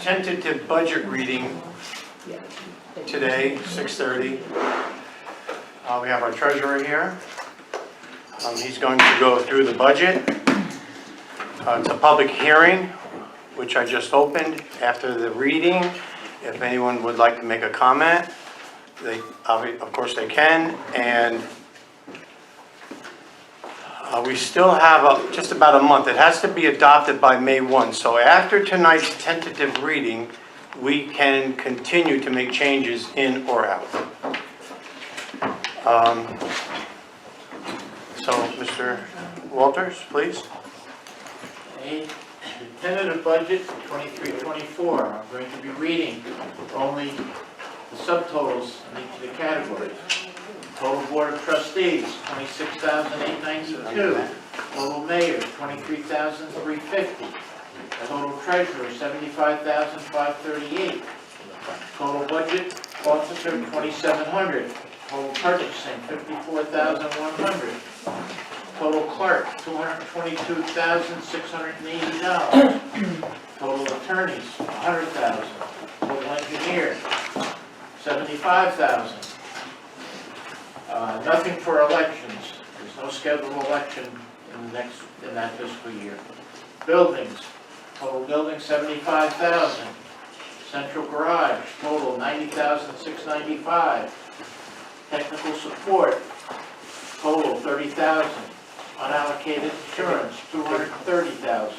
tentative budget reading today, 6:30. We have our treasurer here. He's going to go through the budget. It's a public hearing, which I just opened after the reading. If anyone would like to make a comment, of course they can. And we still have just about a month. It has to be adopted by May 1. So after tonight's tentative reading, we can continue to make changes in or out. So, Mr. Walters, please. The tentative budget for 23-24. I'm going to be reading only the subtotals in each of the categories. Total Board of Trustees, $26,892. Total Mayor, $23,350. Total Treasurer, $75,538. Total Budget Officer, $2,700. Total Purchasing, $54,100. Total Clerk, $222,680. Total Attorneys, $100,000. Total Engineer, $75,000. Nothing for elections. There's no scheduled election in that fiscal year. Buildings, total building $75,000. Central Garage, total $90,695. Technical support, total $30,000. Unallocated insurance, $230,000.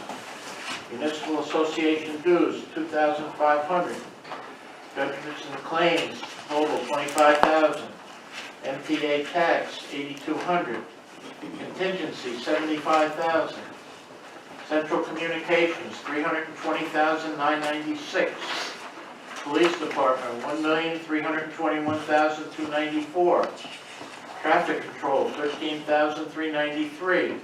Municipal Association dues, $2,500. Judgments and claims, total $25,000. MTA tax, $8,200. Contingency, $75,000. Central Communications, $320,996. Police Department, $1,321,294. Traffic Control, $13,393.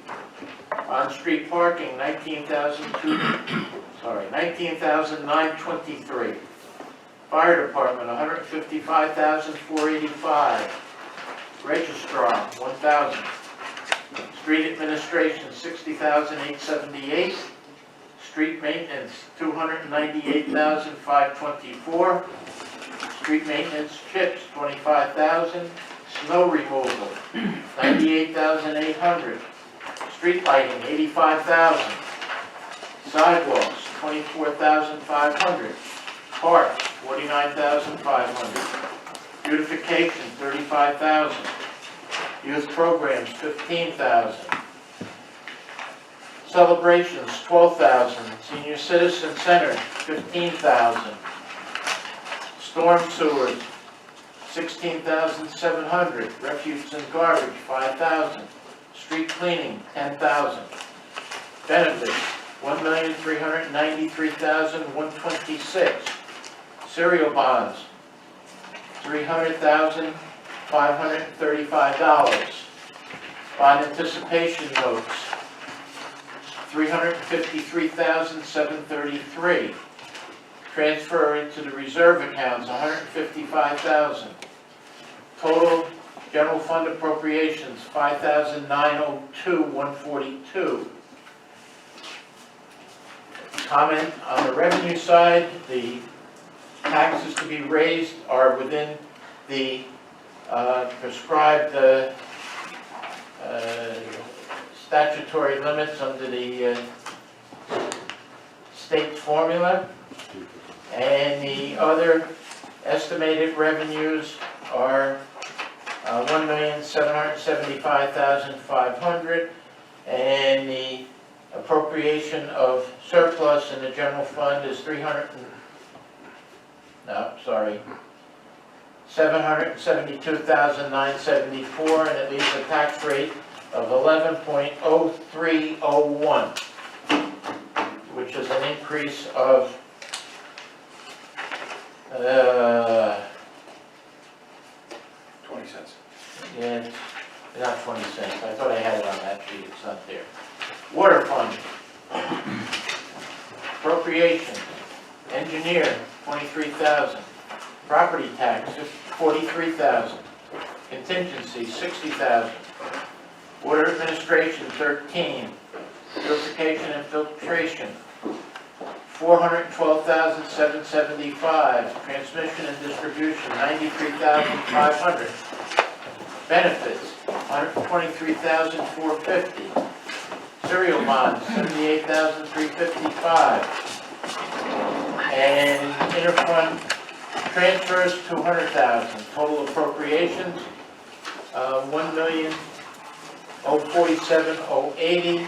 On-street parking, $19,923. Fire Department, $155,485. Registrar, $1,000. Street Administration, $60,878. Street Maintenance, $298,524. Street Maintenance Chips, $25,000. Snow Removal, $98,800. Street Lighting, $85,000. Sidewalks, $24,500. Parks, $49,500. Beautification, $35,000. Youth Programs, $15,000. Celebrations, $12,000. Senior Citizen Center, $15,000. Storm Sewers, $16,700. Refuse and Garbage, $5,000. Street Cleaning, $10,000. Benefits, $1,393,126. Cereal Bonds, $300,535. Bond Anticipation Notes, $353,733. Transfer into the reserve accounts, $155,000. Total general fund appropriations, $5,902,142. Comment on the revenue side, the taxes to be raised are within the prescribed statutory limits under the state formula. And the other estimated revenues are $1,775,500, and the appropriation of surplus in the general fund is $772,974, and it leaves a tax rate of 11.0301, which is an increase of 20 cents. Yeah, not 20 cents. I thought I had it on that sheet. It's not there. Water fund. Appropriation. Engineer, $23,000. Property tax, $43,000. Contingency, $60,000. Water administration, $13,000. Purification and filtration, $412,775. Transmission and distribution, $93,500. Benefits, $123,450. Serial bonds, $78,355. And interfund transfers, $200,000. Total appropriations, $1,047,080,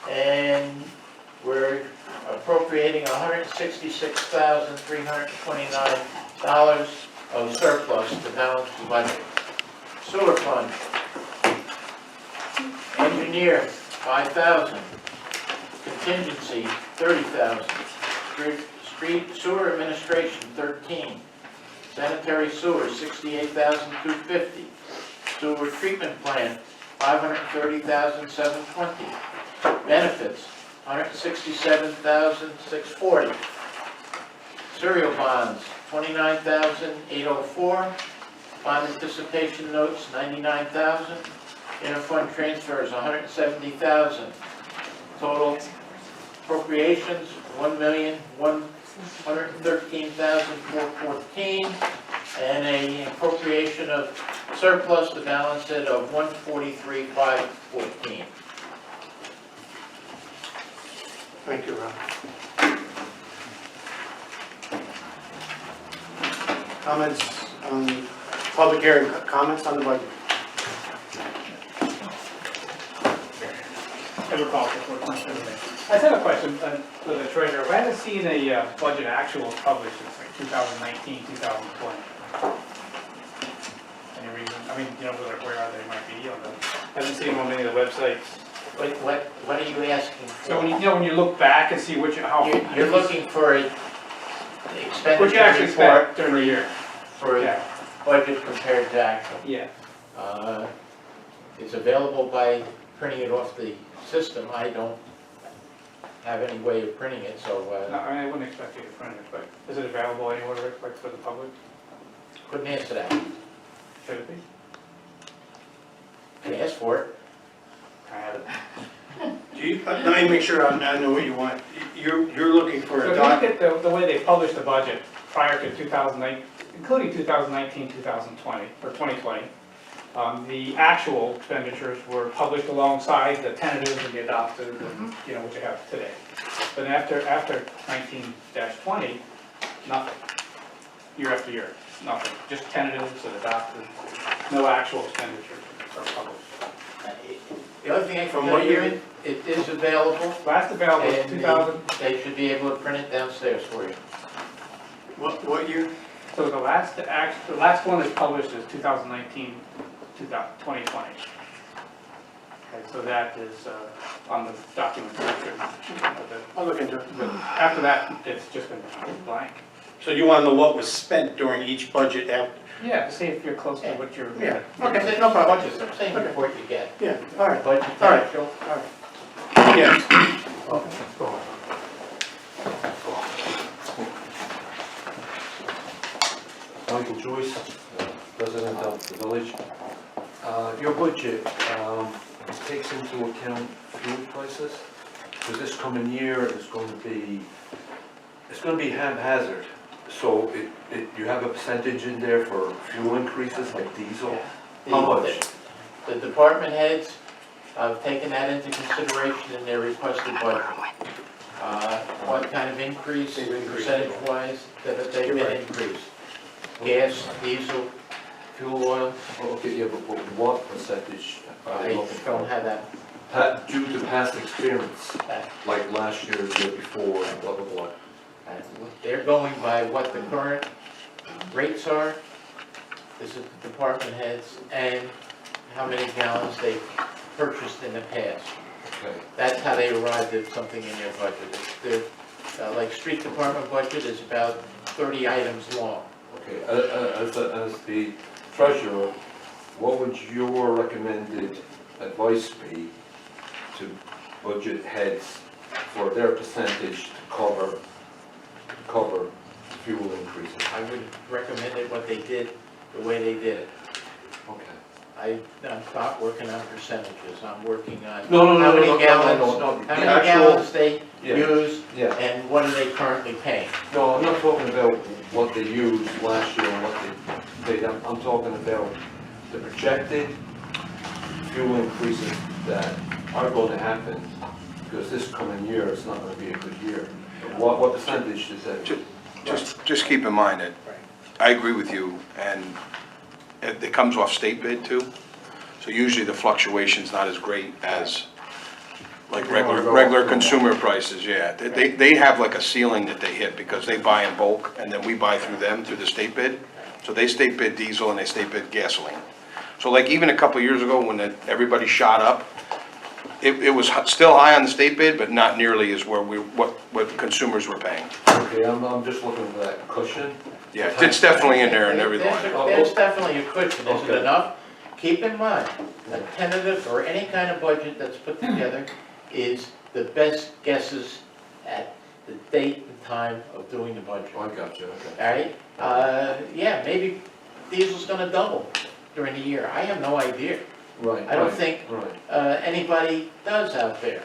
and we're appropriating $166,329 of surplus to balance the budget. Sewer fund, engineer, $5,000. Contingency, $30,000. Street sewer administration, $13,000. Sanitary sewer, $68,250. Sewer treatment plant, $530,720. Benefits, $167,640. Serial bonds, $29,804. Bond anticipation notes, $99,000. Interfund transfers, $170,000. Total appropriations, $1,113,414, and an appropriation of surplus to balance it of $143,514. Thank you, Rob. Comments on, public hearing, comments on the budget? I just have a question for the treasurer. I haven't seen a budget actual published since like 2019, 2020. Any reason? I mean, you know, where are they? Might be on the. I haven't seen them on any of the websites. What are you asking for? So when you look back and see how You're looking for a expenditure what you actually report spent during the year. for a budget compared to actual. Yeah. It's available by printing it off the system. I don't have any way of printing it, so No, I wouldn't expect you to print it, but is it available anywhere, Rick, like for the public? couldn't answer that. Should it be? I asked for it. I have it. Do you, let me make sure I know what you want. You're looking for So a if you doc. look at the way they published the budget prior to 2009, including 2019, 2020, or 2020, the actual expenditures were published alongside the tentatives and the adopted, and, you know, what you have today. But after 19-20, nothing. Year after year, nothing. Just tentatives and adopted. No actual expenditures are published. The only thing I From can what tell you, year? it is available, Last available was and 2000. they should be able to print it downstairs for you. What year? So the last one that's published is 2019, 2020. Okay, so that is on the document. I'll look into it. But after that, it's just been blank. So you want to know what was spent during each budget after? Yeah, to see if you're close to what you're. Yeah. Okay, no problem, just the same report you get. Yeah, all right. Budget to All right. actual. Yes. Michael Joyce, President of the village. Your budget takes into account fuel prices, because this coming year is going to be haphazard. So you have a percentage in there for fuel increases like diesel. How much? The department heads have taken that into consideration in their requested budget. What kind of increase, percentage-wise, that they've been increased? Gas, diesel, fuel oil, Okay, yeah, but what percentage? I don't have that. Due to past experience, like last year, the year before, blah, blah, blah. They're going by what the current rates are, this is the department heads, and how many gallons they purchased in the past. Okay. That's how they arrived at something in their budget. Their, like, street department budget is about 30 items long. Okay, as the treasurer, what would your recommended advice be to budget heads for their percentage to cover fuel increases? I would recommend it what they did, the way they did it. Okay. I'm not working on percentages, I'm working on No, how many gallons, no. how The many actual- gallons they Yeah. use, Yeah. and what are they currently paying? No, I'm not talking about what they used last year and what they paid. I'm talking about the projected fuel increases that are going to happen, because this coming year is not going to be a good year. What percentage is that? Just keep in mind that I agree with you, and it comes off state bid too. So usually the fluctuation's not as great as like regular consumer prices, yeah. They have like a ceiling that they hit because they buy in bulk and then we buy through them through the state bid. So they state bid diesel and they state bid gasoline. So like even a couple of years ago when everybody shot up, it was still high on the state bid, but not nearly as where what consumers were paying. Okay, I'm just looking for that cushion. Yeah, it's definitely in there and everything. There's definitely a cushion, is it Okay. enough? Keep in mind, a tentative or any kind of budget that's put together is the best guesses at the date and time of doing the budget. Oh, I got you, okay. All right? Yeah, maybe diesel's gonna double during the year. I have no idea. Right. I don't think Right, anybody does out there,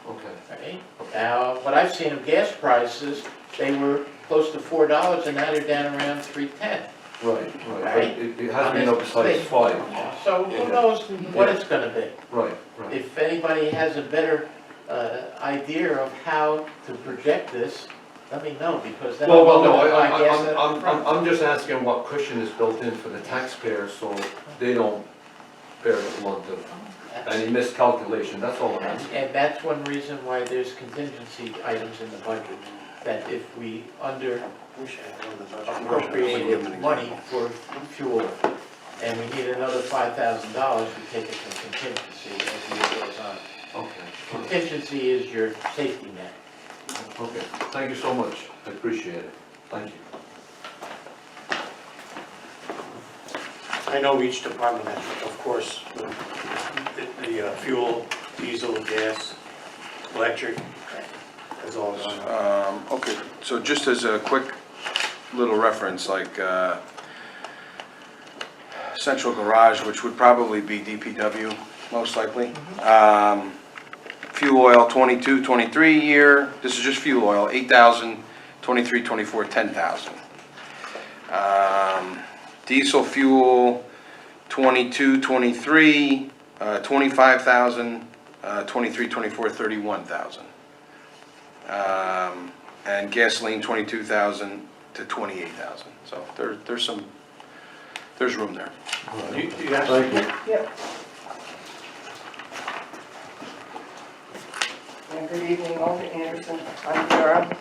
okay. right? Now, what I've seen of gas prices, they were close to $4 and now they're down around $3.10. Right. But Right. it has been up as high as 5. So who knows what it's gonna be? Right. If anybody has a better idea of how to project this, let me know, because then Well, I'll no, go buy gas up front. I'm just asking what cushion is built in for the taxpayers so they don't bear the brunt of any miscalculation, that's all I'm asking. And that's one reason why there's contingency items in the budget, that if we appropriated money for fuel, and we need another $5,000, we take it from contingency as the year goes on. Okay, Contingency is your safety net. okay, thank you so much, I appreciate it, thank you. I know each department has, of course, the fuel, diesel, gas, electric, is all going on. Okay, so just as a quick little reference, like central garage, which would probably be DPW, most likely. Fuel oil, 22, 23 year, this is just fuel oil, 8,000, 23, 24, 10,000. Diesel fuel, 22, 23, 25,000, 23, 24, 31,000. And gasoline, 22,000 to 28,000. So there's room there. You have Thank you. Yep. And good evening, Alder Anderson. I'm Dara.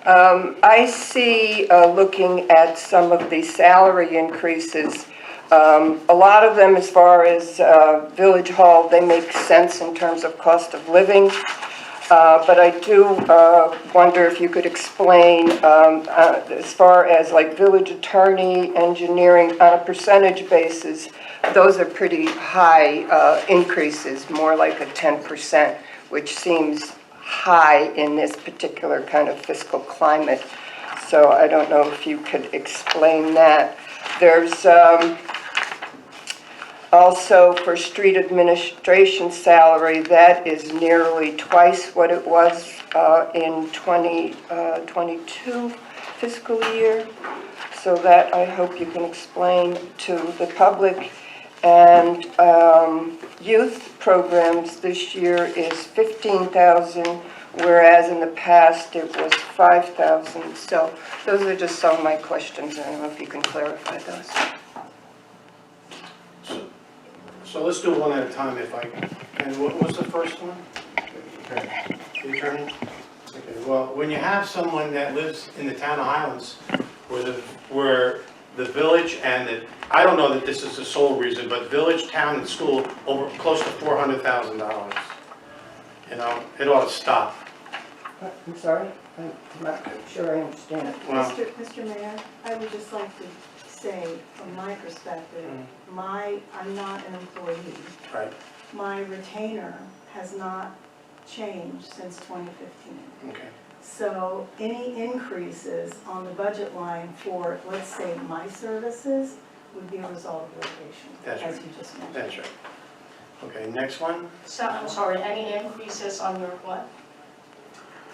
I see, looking at some of the salary increases, a lot of them as far as Village Hall, they make sense in terms of cost of living. But I do wonder if you could explain, as far as like village attorney, engineering, on a percentage basis, those are pretty high increases, more like a 10%, which seems high in this particular kind of fiscal climate. So I don't know if you could explain that. There's also for street administration salary, that is nearly twice what it was in 2022 fiscal year. So that I hope you can explain to the public. And youth programs this year is 15,000, whereas in the past it was 5,000. So those are just some of my questions. I don't know if you can clarify those. So let's do one at a time if I can. And what was the first one? The attorney? Okay, well, when you have someone that lives in the town of Highlands, where the village and I don't know that this is the sole reason, but village, town, and school over close to $400,000. You know, it ought to stop. I'm sorry, I'm not sure I understand. Well, Mr. Mayor, I would just like to say, from my perspective, I'm not an employee. right, My retainer has not changed since 2015. okay. So any increases on the budget line for, let's say, my services would be a result of litigation, That's as right. you just mentioned. That's right. Okay, next one. So, I'm sorry, any increases on your what?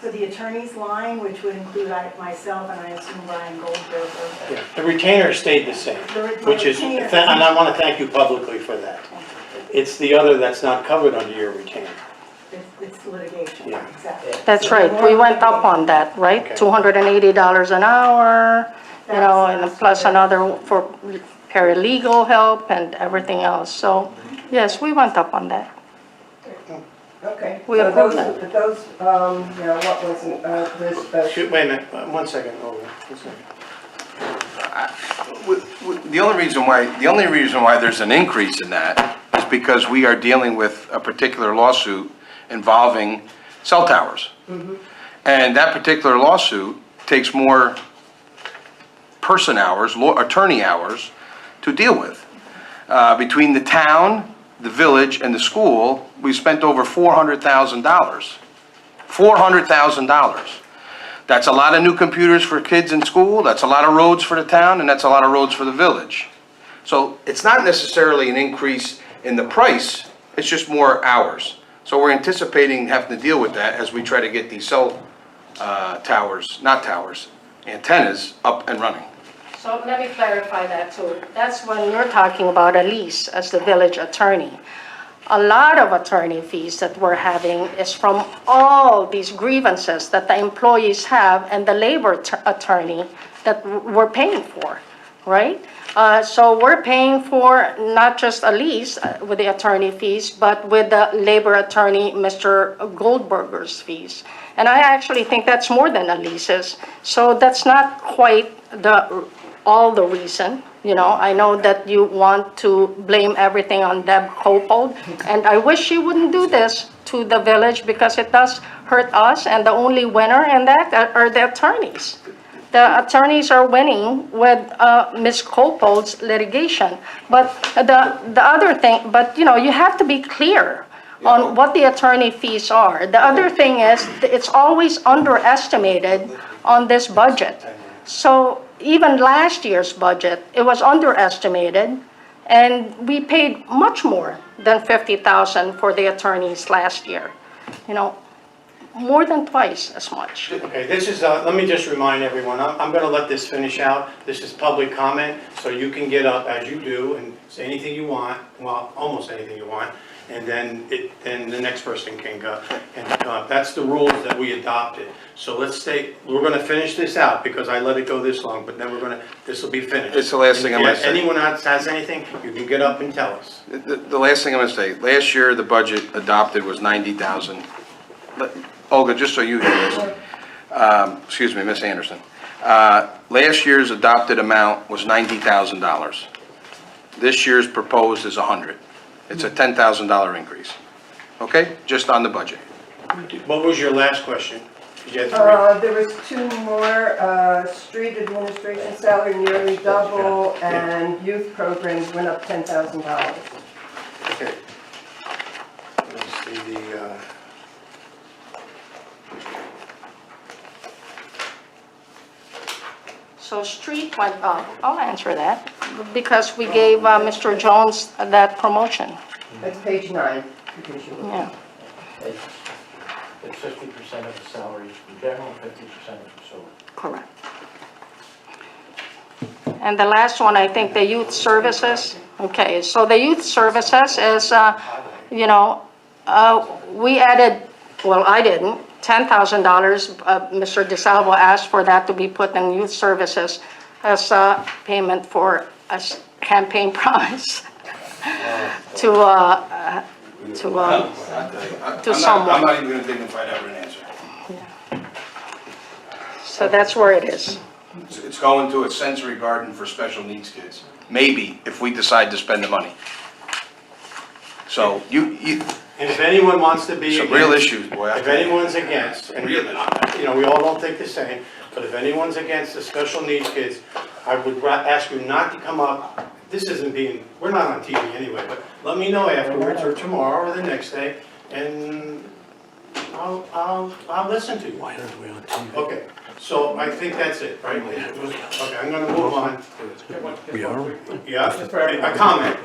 For the attorney's line, which would include myself and I assume Brian Goldberg. Yeah, the retainer stayed the same, which is, and I want to thank you publicly for that. It's the other that's not covered under your retainer. It's litigation, Yeah. exactly. That's So right, more we went up on litigation. that, right? Okay. $280 an hour, you know, and That's- plus another for paralegal help and everything else. So, yes, we went up on that. Okay. We So approved those, you know, what wasn't, Shoot, wait a minute, 1 second, over, 1 second. The only reason why there's an increase in that is because we are dealing with a particular lawsuit involving cell towers. And that particular lawsuit takes more person hours, attorney hours to deal with. Between the town, the village, and the school, we spent over $400,000. $400,000. That's a lot of new computers for kids in school, that's a lot of roads for the town, and that's a lot of roads for the village. So it's not necessarily an increase in the price, it's just more hours. So we're anticipating having to deal with that as we try to get these cell antennas up and running. So let me clarify that too. That's when you're talking about a lease as the village attorney. A lot of attorney fees that we're having is from all these grievances that the employees have and the labor attorney that we're paying for, right? So we're paying for not just a lease with the attorney fees, but with the labor attorney, Mr. Goldberger's fees. And I actually think that's more than a leases. So that's not quite all the reason. You know, I know that you want to blame everything on Deb Copold, and I wish she wouldn't do this to the village because it does hurt us, and the only winner in that are the attorneys. The attorneys are winning with Ms. Copold's litigation. But the other thing, but you know, you have to be clear on what the attorney fees are. The other thing is, it's always underestimated on this budget. So even last year's budget, it was underestimated, and we paid much more than $50,000 for the attorneys last year. You know, more than twice as much. Okay, this is, let me just remind everyone, I'm going to let this finish out. This is public comment, so you can get up as you do and say anything you want, well, almost anything you want, and then the next person can go. And that's the rules that we adopted. So we're going to finish this out because I let it go this long, but then this will be finished. It's the last thing I'm gonna say. If anyone else has anything, you can get up and tell us. The last thing I'm gonna say, last year, the budget adopted was 90,000. Olga, just so you hear this, excuse me, Miss Anderson. Last year's adopted amount was $90,000. This year's proposed is 100. It's a $10,000 increase. Okay, just on the budget. What was your last question? You had three. there was two more, street administration salary nearly double, and youth programs went up $10,000. Okay. Let's see the, So street went up, I'll answer that, because we gave Mr. Jones that promotion. That's page 9. because you- Yeah. It's 50% of the salaries in general, 50% of the facility. Correct. And the last one, I think the youth services. Okay, so the youth services is, you know, we added, well, I didn't, $10,000. Mr. DeSalvo asked for that to be put in youth services as a payment for a campaign promise to someone. I'm not even gonna dignify that with an answer. So that's where it is. It's going to a sensory garden for special needs kids. Maybe, if we decide to spend the money. So, and if anyone wants to be some against. real issues, boy. I If tell you. anyone's against, and Real you know, we all don't think the same, but if anyone's against the special needs kids, I would ask you not to come up. This isn't being, we're not on TV anyway, but let me know afterwards or tomorrow or the next day, and I'll listen to you. Why aren't we on TV? Okay, so I think that's it, right? Okay, I'm gonna move on. We are? Yeah, Just for everyone. a comment.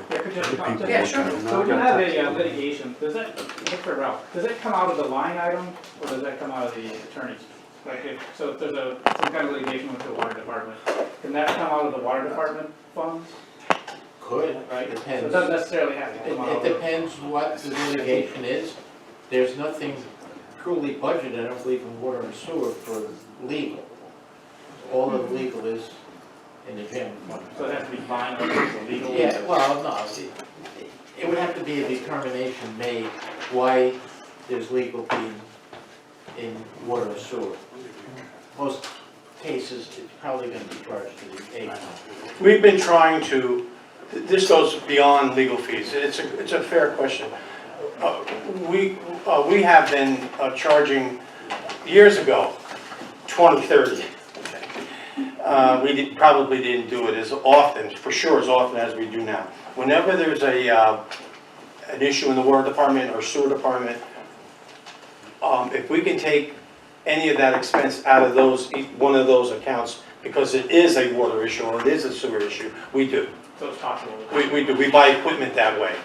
Yeah, sure. So when you have a litigation, does that, look for Ralph, does that come out of the line item, or does that come out of the attorney's? Like if there's some kind of litigation with the water department, can that come out of the water department funds? Could, Right? So depends. it doesn't necessarily have to come out It of. depends what the litigation is. There's nothing truly budgeted, I don't believe, in water and sewer for legal. All of the legal is in the general fund. So it has to be fine, or it's illegal? Yeah, well, no, it would have to be a determination made why there's legal being in water and sewer. Most cases, it's probably gonna be charged to the A fund. We've been trying to, this goes beyond legal fees. It's a fair question. We have been charging, years ago, 20, 30. Probably didn't do it as often, for sure as often as we do now. Whenever there's an issue in the water department or sewer department, if we can take any of that expense out of one of those accounts, because it is a water issue or it is a sewer issue, we do. So it's possible. We do, we buy equipment that way.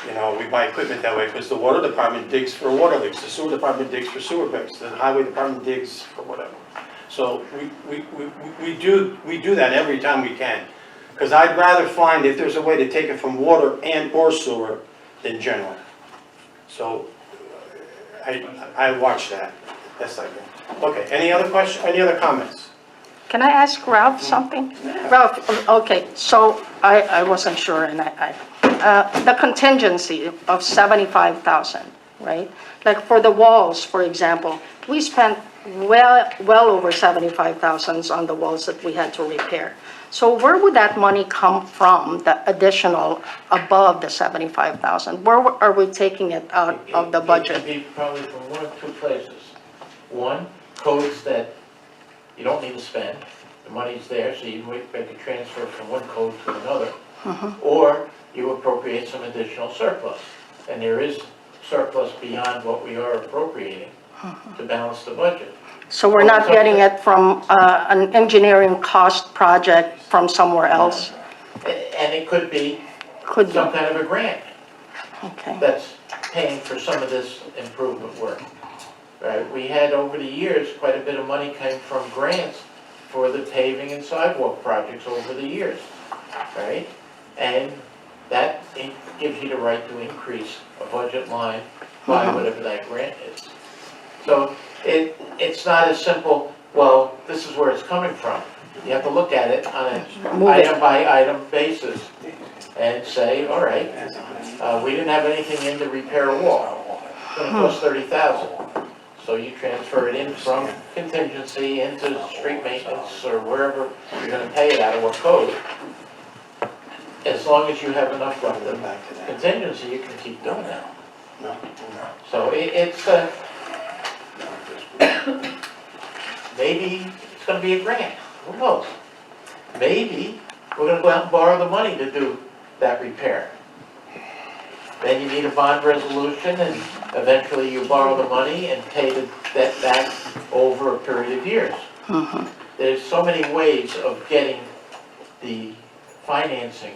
You know, we buy equipment that way because the water department digs for water leaks, the sewer department digs for sewer leaks, the highway department digs for whatever. So we do that every time we can. Because I'd rather find if there's a way to take it from water and or sewer than general. So I watch that, best I can. Okay, any other question, any other comments? Can I ask Ralph something? Ralph, okay, so I wasn't sure, and the contingency of 75,000, right? Like for the walls, for example, we spent well over 75,000 on the walls that we had to repair. So where would that money come from, the additional above the 75,000? Where are we taking it out of the budget? It could be probably from one of two places. One, codes that you don't need to spend, the money's there, so you make a transfer from one code to another. Or you appropriate some additional surplus. And there is surplus beyond what we are appropriating to balance the budget. So we're not getting it from an engineering cost project from somewhere else? And it could be Could be, some kind of a grant okay. that's paying for some of this improvement work. Right, we had over the years, quite a bit of money came from grants for the paving and sidewalk projects over the years, right? And that gives you the right to increase a budget line by whatever that grant is. So it's not as simple, well, this is where it's coming from. You have to look at it on an item by item basis and say, all right, we didn't have anything in to repair a wall. It's gonna cost $30,000. So you transfer it in from contingency into street maintenance or wherever you're gonna pay it out of what code. As long as you have enough left in contingency, you can keep doing that. So it's maybe it's gonna be a grant, who knows? Maybe we're gonna go out and borrow the money to do that repair. Then you need a bond resolution, and eventually you borrow the money and pay the debt back over a period of years. There's so many ways of getting the financing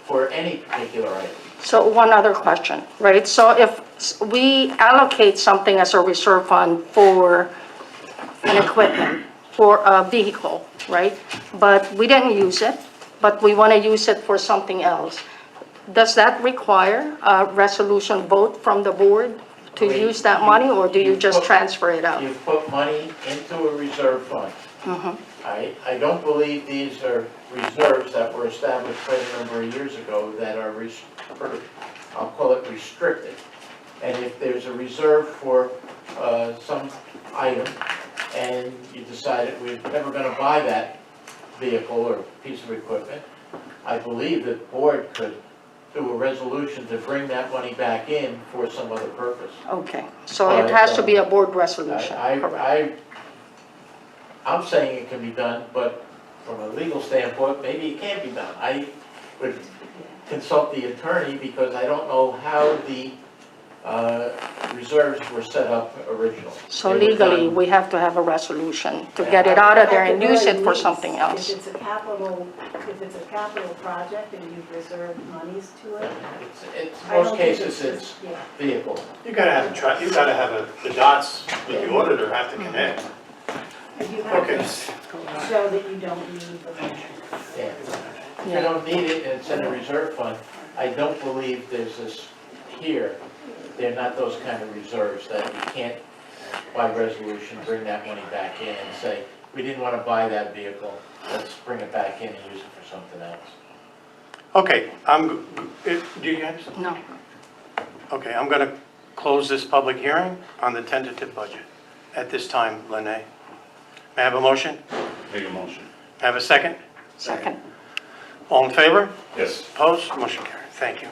for any particular item. So one other question, right? So if we allocate something as a reserve fund for an equipment, for a vehicle, right? But we didn't use it, but we want to use it for something else. Does that require a resolution vote from the board to use that money, or do you just transfer it out? You put money into a reserve fund. I don't believe these are reserves that were established quite a number of years ago that are, I'll call it restricted. And if there's a reserve for some item and you decided we're never going to buy that vehicle or piece of equipment, I believe the board could do a resolution to bring that money back in for some other purpose. Okay, so it has to be a board resolution, correct? I'm saying it can be done, but from a legal standpoint, maybe it can't be done. I would consult the attorney because I don't know how the reserves were set up originally. So They were legally, done- we have to have a resolution to get it out of there and use it for something else. If it's a capital project and you've reserved monies to it. It's, I don't most think cases, just- it's yeah. vehicle. You gotta have the dots with the auditor have to connect. If you have Okay. to show that you don't need the money. Yeah. If you don't need it and it's in a reserve fund, I don't believe there's this here. They're not those kind of reserves that you can't, by resolution, bring that money back in and say, we didn't want to buy that vehicle, let's bring it back in and use it for something else. Okay, do you guys? No. Okay, I'm gonna close this public hearing on the tentative budget at this time, Lene. May I have a motion? Make a motion. May I have a second? Second. All in favor? Yes. Opposed? Motion carried. Thank you.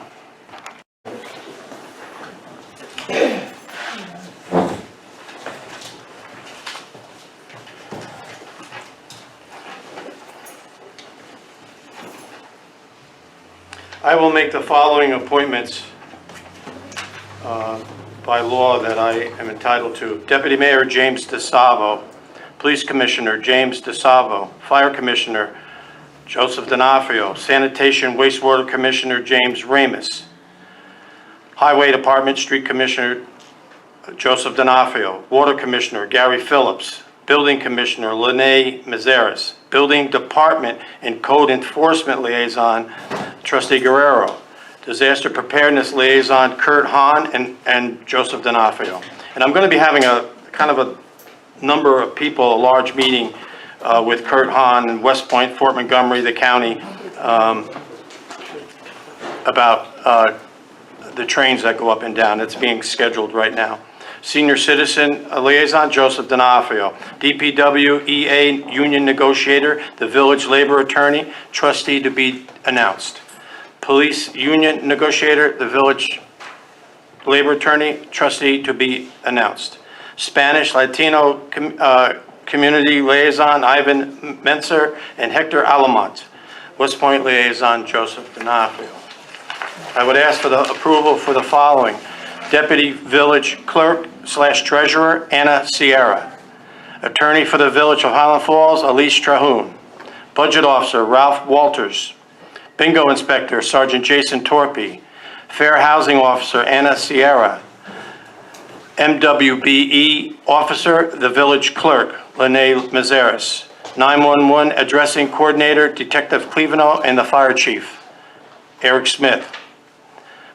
I will make the following appointments by law that I am entitled to. Deputy Mayor James DeSalvo, Police Commissioner James DeSalvo, Fire Commissioner Joseph D'Onofrio, Sanitation Wastewater Commissioner James Ramus, Highway Department Street Commissioner Joseph D'Onofrio, Water Commissioner Gary Phillips, Building Commissioner Lene Mazeres, Building Department and Code Enforcement Liaison Trustee Guerrero, Disaster Preparedness Liaison Kurt Hahn and Joseph D'Onofrio. And I'm going to be having a kind of a number of people, a large meeting with Kurt Hahn in West Point, Fort Montgomery, the county, about the trains that go up and down. It's being scheduled right now. Senior Citizen Liaison, Joseph D'Onofrio. DPW EA Union Negotiator, the Village Labor Attorney, Trustee to be announced. Police Union Negotiator, the Village Labor Attorney, Trustee to be announced. Spanish Latino Community Liaison, Ivan Menser and Hector Alamont. West Point Liaison, Joseph D'Onofrio. I would ask for the approval for the following. Deputy Village Clerk / Treasurer, Anna Sierra. Attorney for the Village of Highland Falls, Elise Trahoon. Budget Officer, Ralph Walters. Bingo Inspector, Sergeant Jason Torpy. Fair Housing Officer, Anna Sierra. MWBE Officer, the Village Clerk, Lene Mazeres. 911 Addressing Coordinator, Detective Cleveno, and the Fire Chief, Eric Smith.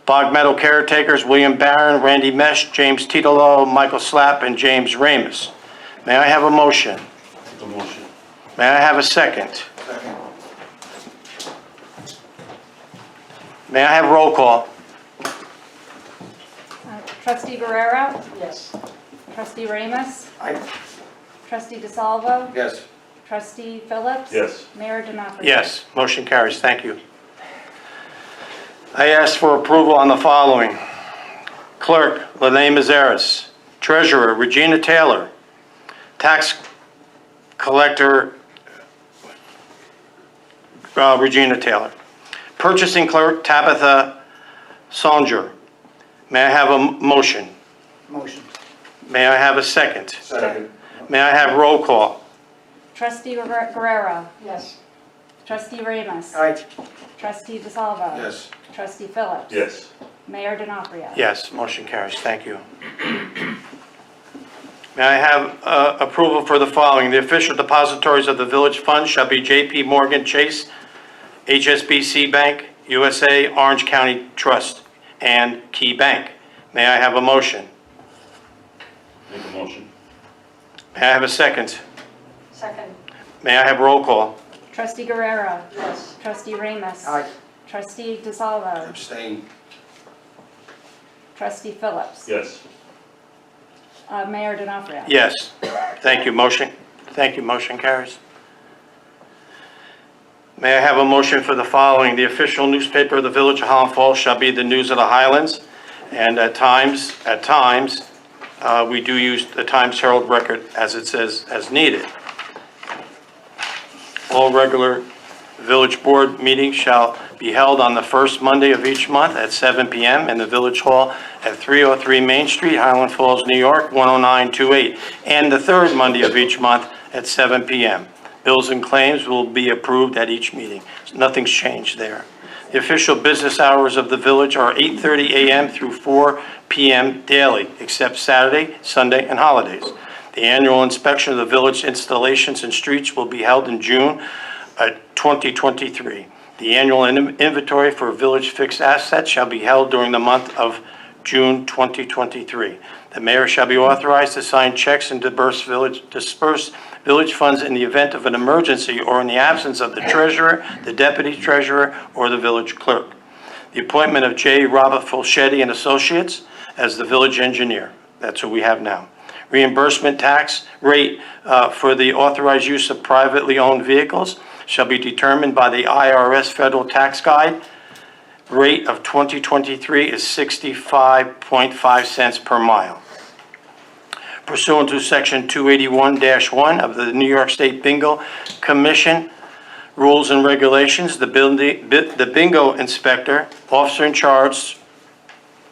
Bog Meadow Caretakers, William Barron, Randy Mesh, James Titolo, Michael Slapp, and James Ramus. May I have a motion? Make a motion. May I have a second? Second. May I have roll call? Trustee Guerrero, Yes. Trustee Ramus, Aye. Trustee DeSalvo, Yes. Trustee Phillips. Yes. Mayor D'Onofrio. Yes, motion carries. Thank you. I ask for approval on the following. Clerk, Lene Mazeres. Treasurer, Regina Taylor. Tax Collector, Regina Taylor. Purchasing Clerk, Tabitha Songer. May I have a motion? Motion. May I have a second? Second. May I have roll call? Trustee Guerrero, Yes. Trustee Ramus. Aye. Trustee DeSalvo. Yes. Trustee Phillips. Yes. Mayor D'Onofrio. Yes, motion carries. Thank you. May I have approval for the following? The official depositories of the village fund shall be J.P. Morgan Chase, HSBC Bank, USA, Orange County Trust, and Key Bank. May I have a motion? Make a motion. May I have a second? Second. May I have roll call? Trustee Guerrero. Yes. Trustee Ramus. Aye. Trustee DeSalvo. Abstain. Trustee Phillips. Yes. Mayor D'Onofrio. Yes. Thank you. Motion carries. May I have a motion for the following? The official newspaper of the Village of Highland Falls shall be the News of the Highlands, and at times, we do use the Times Herald Record as it says, as needed. All regular Village Board meeting shall be held on the first Monday of each month at 7 p.m. in the Village Hall at 303 Main Street, Highland Falls, New York, 10928, and the third Monday of each month at 7 p.m. Bills and claims will be approved at each meeting. Nothing's changed there. The official business hours of the village are 8:30 a.m. through 4 p.m. daily, except Saturday, Sunday, and holidays. The annual inspection of the village installations and streets will be held in June 2023. The annual inventory for village fixed assets shall be held during the month of June 2023. The mayor shall be authorized to sign checks and disperse village funds in the event of an emergency or in the absence of the treasurer, the deputy treasurer, or the village clerk. The appointment of J. Robert Fulchetti and Associates as the village engineer. That's who we have now. Reimbursement tax rate for the authorized use of privately owned vehicles shall be determined by the IRS Federal Tax Guide. Rate of 2023 is 65.5 cents per mile. Pursuant to Section 281-1 of the New York State Bingo Commission Rules and Regulations, the bingo inspector, officer in charge,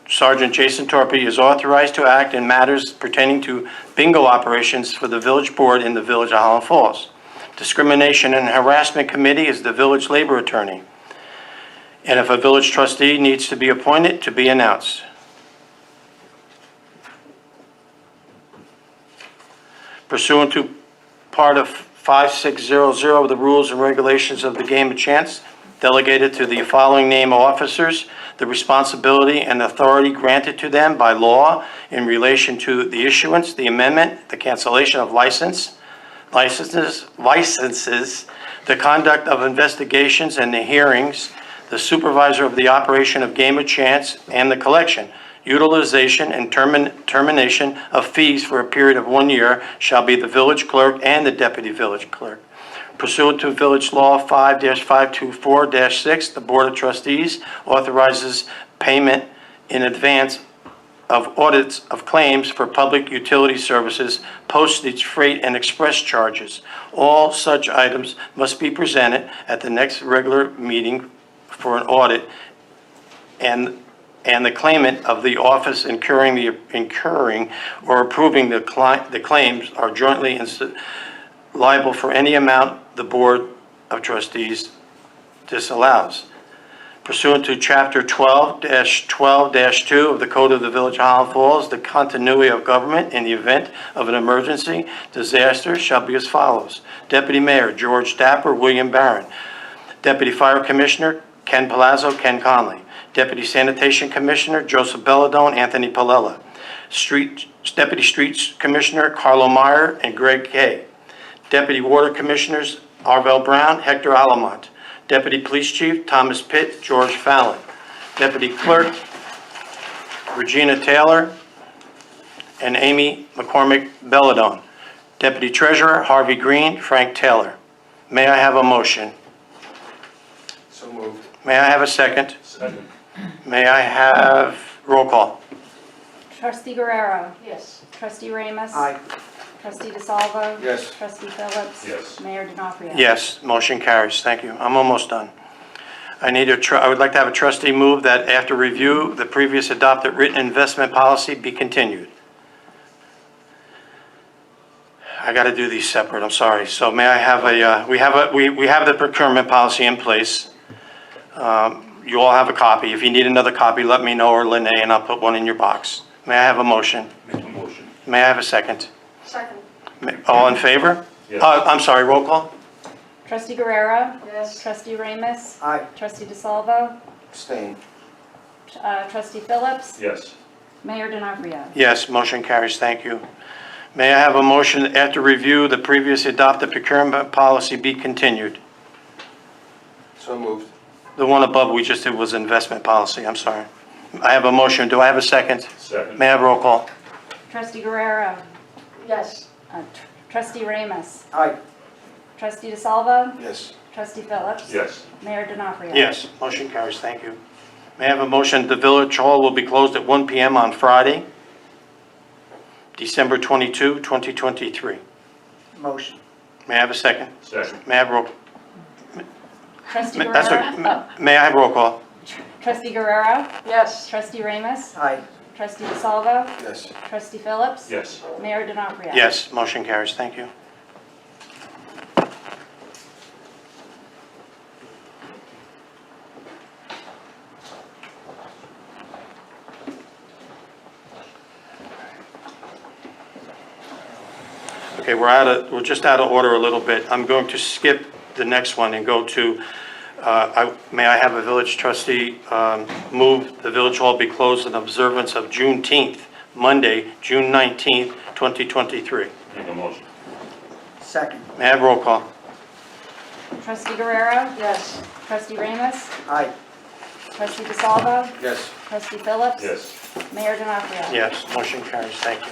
Sergeant Jason Torpy, is authorized to act in matters pertaining to bingo operations for the village board in the village of Highland Falls. Discrimination and Harassment Committee is the village labor attorney. And if a village trustee needs to be appointed, to be announced. Pursuant to part of 5600 of the Rules and Regulations of the Game of Chance, delegated to the following name officers the responsibility and authority granted to them by law in relation to the issuance, the amendment, the cancellation of licenses, the conduct of investigations and the hearings, the supervisor of the operation of Game of Chance, and the collection, utilization, and termination of fees for a period of 1 year shall be the village clerk and the deputy village clerk. Pursuant to Village Law 5-524-6, the Board of Trustees authorizes payment in advance of audits of claims for public utility services, postage, freight, and express charges. All such items must be presented at the next regular meeting for an audit, and the claimant of the office incurring or approving the claims are jointly liable for any amount the Board of Trustees disallows. Pursuant to Chapter 12-12-2 of the Code of the Village of Highland Falls, the continuity of government in the event of an emergency disaster shall be as follows. Deputy Mayor George Dapper, William Barron. Deputy Fire Commissioner Ken Palazzo, Ken Conley. Deputy Sanitation Commissioner Joseph Belladone, Anthony Palella. Deputy Streets Commissioner Carlo Meyer and Greg Kay. Deputy Water Commissioners Arvell Brown, Hector Alamont. Deputy Police Chief Thomas Pitt, George Fallon. Deputy Clerk Regina Taylor and Amy McCormick Belladone. Deputy Treasurer Harvey Green, Frank Taylor. May I have a motion? So moved. May I have a second? Second. May I have roll call? Trustee Guerrero. Yes. Trustee Ramos. Aye. Trustee DeSalvo. Yes. Trustee Phillips. Yes. Mayor D'Onofrio. Yes, motion carries. Thank you. I'm almost done. I would like to have a trustee move that after review, the previous adopted written investment policy be continued. I got to do these separate, I'm sorry. So may I have we have the procurement policy in place. You all have a copy. If you need another copy, let me know, or Lene, and I'll put one in your box. May I have a motion? Make a motion. May I have a second? Second. All in favor? Yes. I'm sorry, roll call? Trustee Guerrero. Yes. Trustee Ramos. Aye. Trustee DeSalvo. Abstain. Trustee Phillips. Yes. Mayor D'Onofrio. Yes, motion carries. Thank you. May I have a motion after review, the previous adopted procurement policy be continued? So moved. The one above we just did was investment policy, I'm sorry. I have a motion, do I have a second? Second. May I have roll call? Trustee Guerrero. Yes. Trustee Ramos. Aye. Trustee DeSalvo. Yes. Trustee Phillips. Yes. Mayor D'Onofrio. Yes, motion carries, thank you. May I have a motion, the Village Hall will be closed at 1 p.m. on Friday, December 22, 2023. Motion. May I have a second? Second. May I have roll? Trustee That's Guerrero? what, may I have roll call? Trustee Guerrero? Yes. Trustee Ramus? Aye. Trustee DeSalvo? Yes. Trustee Phillips? Yes. Mayor Denofrio? Yes, motion carries, thank you. Okay, we're just out of order a little bit. I'm going to skip the next one and go to, may I have a village trustee move the village hall be closed in observance of Juneteenth, Monday, June 19th, 2023. Make a motion. Second. May I have roll call? Trustee Guerrero? Yes. Trustee Ramus? Aye. Trustee DeSalvo? Yes. Trustee Phillips? Yes. Mayor Denofrio? Yes, motion carries, thank you.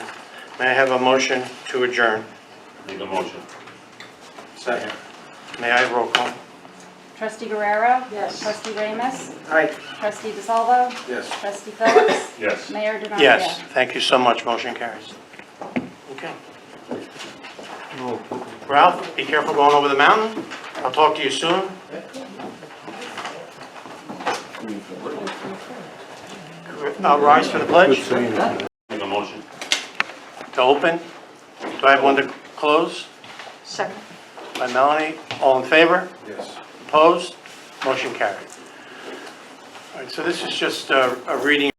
May I have a motion to adjourn? Make a motion. Second. May I have roll call? Trustee Guerrero? Yes. Trustee Ramus? Aye. Trustee DeSalvo? Yes. Trustee Phillips? Yes. Mayor Denofrio? Yes, thank you so much, motion carries. Okay. Ralph, be careful going over the mountain. I'll talk to you soon. I'll rise for the pledge. Make a motion. To open. Do I have one to close? Second. By Melanie. All in favor? Yes. Opposed? Motion carried. All right, so this is just a reading